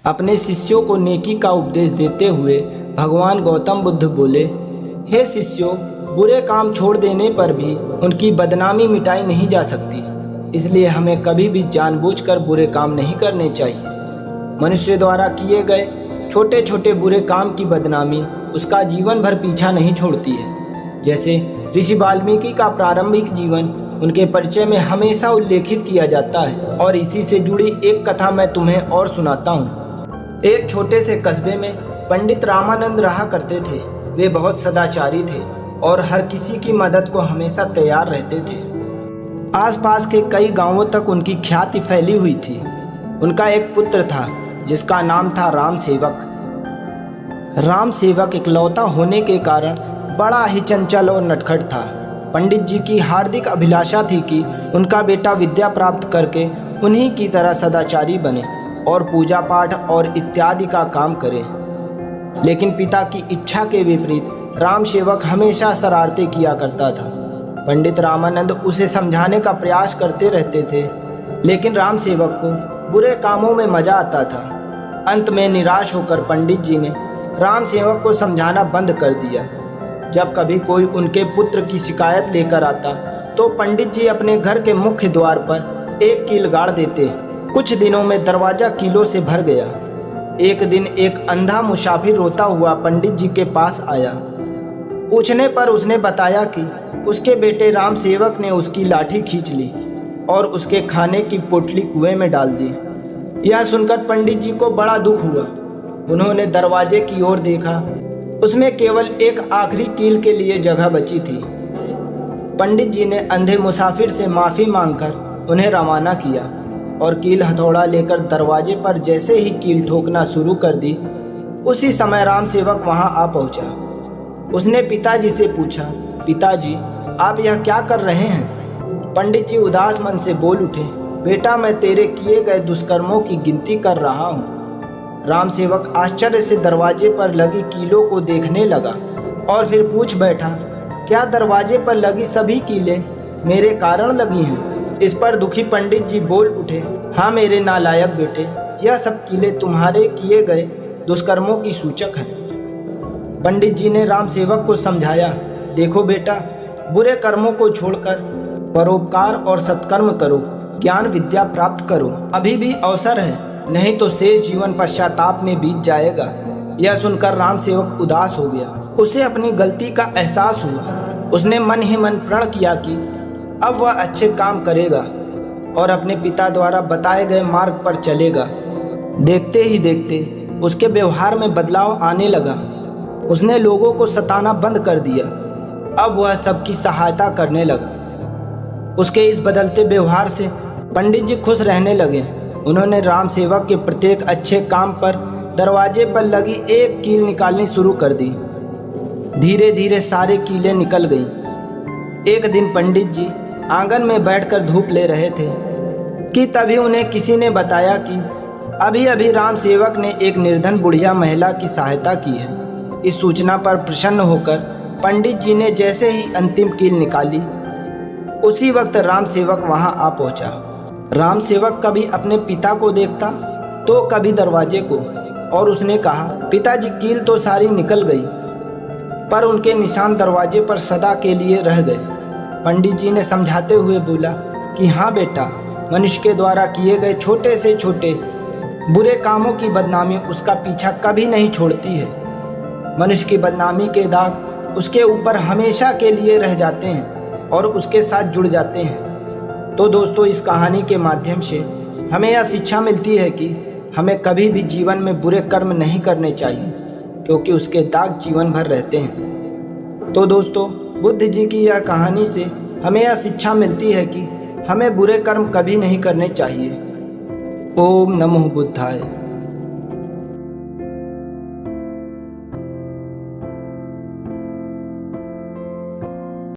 अपने शिष्यों को नेकी का उपदेश देते हुए भगवान गौतम बुद्ध बोले, हे शिष्यों, बुरे काम छोड़ देने पर भी उनकी बदनामी मिटाई नहीं जा सकती। इसलिए हमें कभी भी जानबूझकर बुरे काम नहीं करने चाहिए। मनुष्य द्वारा किए गए छोटे छोटे बुरे काम की बदनामी उसका जीवन भर पीछा नहीं छोड़ती है। जैसे ऋषि वाल्मीकि का प्रारंभिक जीवन उनके परिचय में हमेशा उल्लेखित किया जाता है। और इसी से जुड़ी एक कथा मैं तुम्हें और सुनाता हूँ। एक छोटे से कस्बे में पंडित रामानंद रहा करते थे। वे बहुत सदाचारी थे और हर किसी की मदद को हमेशा तैयार रहते थे। आसपास के कई गांवों तक उनकी ख्याति फैली हुई थी। उनका एक पुत्र था जिसका नाम था राम सेवक। राम सेवक इकलौता होने के कारण बड़ा ही चंचल और नटखट था। पंडित जी की हार्दिक अभिलाषा थी कि उनका बेटा विद्या प्राप्त करके उन्हीं की तरह सदाचारी बने और पूजा पाठ और इत्यादि का काम करे। लेकिन पिता की इच्छा के विपरीत राम सेवक हमेशा शरारतें किया करता था। पंडित रामानंद उसे समझाने का प्रयास करते रहते थे, लेकिन राम सेवक को बुरे कामों में मजा आता था। अंत में निराश होकर पंडित जी ने राम सेवक को समझाना बंद कर दिया। जब कभी कोई उनके पुत्र की शिकायत लेकर आता तो पंडित जी अपने घर के मुख्य द्वार पर एक कील गाड़ देते। कुछ दिनों में दरवाजा कीलों से भर गया। एक दिन एक अंधा मुसाफिर रोता हुआ पंडित जी के पास आया। पूछने पर उसने बताया कि उसके बेटे राम सेवक ने उसकी लाठी खींच ली और उसके खाने की पोटली कुएं में डाल दी। यह सुनकर पंडित जी को बड़ा दुख हुआ। उन्होंने दरवाजे की ओर देखा। उसमें केवल एक आखिरी कील के लिए जगह बची थी। पंडित जी ने अंधे मुसाफिर से माफ़ी मांगकर उन्हें रवाना किया और कील हथौड़ा लेकर दरवाजे पर जैसे ही कील ठोकना शुरू कर दी, उसी समय राम सेवक वहां आ पहुंचा। उसने पिताजी से पूछा, पिताजी, आप यह क्या कर रहे हैं? पंडित जी उदास मन से बोल उठे, बेटा, मैं तेरे किए गए दुष्कर्मों की गिनती कर रहा हूँ। राम सेवक आश्चर्य से दरवाजे पर लगी कीलों को देखने लगा और फिर पूछ बैठा, क्या दरवाजे पर लगी सभी कीलें मेरे कारण लगी हैं? इस पर दुखी पंडित जी बोल उठे, हाँ मेरे नालायक बेटे, यह सब कीलें तुम्हारे किए गए दुष्कर्मों की सूचक हैं। पंडित जी ने राम सेवक को समझाया, देखो बेटा, बुरे कर्मों को छोड़कर परोपकार और सत्कर्म करो, ज्ञान विद्या प्राप्त करो। अभी भी अवसर है, नहीं तो शेष जीवन पश्चाताप में बीत जाएगा। यह सुनकर राम सेवक उदास हो गया। उसे अपनी गलती का एहसास हुआ। उसने मन ही मन प्रण किया कि अब वह अच्छे काम करेगा और अपने पिता द्वारा बताए गए मार्ग पर चलेगा। देखते ही देखते उसके व्यवहार में बदलाव आने लगा। उसने लोगों को सताना बंद कर दिया। अब वह सबकी सहायता करने लगा। उसके इस बदलते व्यवहार से पंडित जी खुश रहने लगे। उन्होंने राम सेवक के प्रत्येक अच्छे काम पर दरवाजे पर लगी एक कील निकालनी शुरू कर दी। धीरे धीरे सारे कीलें निकल गईं। एक दिन पंडित जी आंगन में बैठकर धूप ले रहे थे कि तभी उन्हें किसी ने बताया कि अभी अभी राम सेवक ने एक निर्धन बुढ़िया महिला की सहायता की है। इस सूचना पर प्रसन्न होकर पंडित जी ने जैसे ही अंतिम कील निकाली, उसी वक्त राम सेवक वहां आ पहुंचा। राम सेवक कभी अपने पिता को देखता तो कभी दरवाजे को, और उसने कहा, पिताजी, कील तो सारी निकल गई, पर उनके निशान दरवाजे पर सदा के लिए रह गए। पंडित जी ने समझाते हुए बोला कि हाँ बेटा, मनुष्य के द्वारा किए गए छोटे से छोटे बुरे कामों की बदनामी उसका पीछा कभी नहीं छोड़ती है। मनुष्य की बदनामी के दाग उसके ऊपर हमेशा के लिए रह जाते हैं और उसके साथ जुड़ जाते हैं। तो दोस्तों, इस कहानी के माध्यम से हमें यह शिक्षा मिलती है कि हमें कभी भी जीवन में बुरे कर्म नहीं करने चाहिए, क्योंकि उसके दाग जीवन भर रहते हैं। तो दोस्तों, बुद्ध जी की यह कहानी से हमें यह शिक्षा मिलती है कि हमें बुरे कर्म कभी नहीं करने चाहिए। ओम नमो बुद्धाय।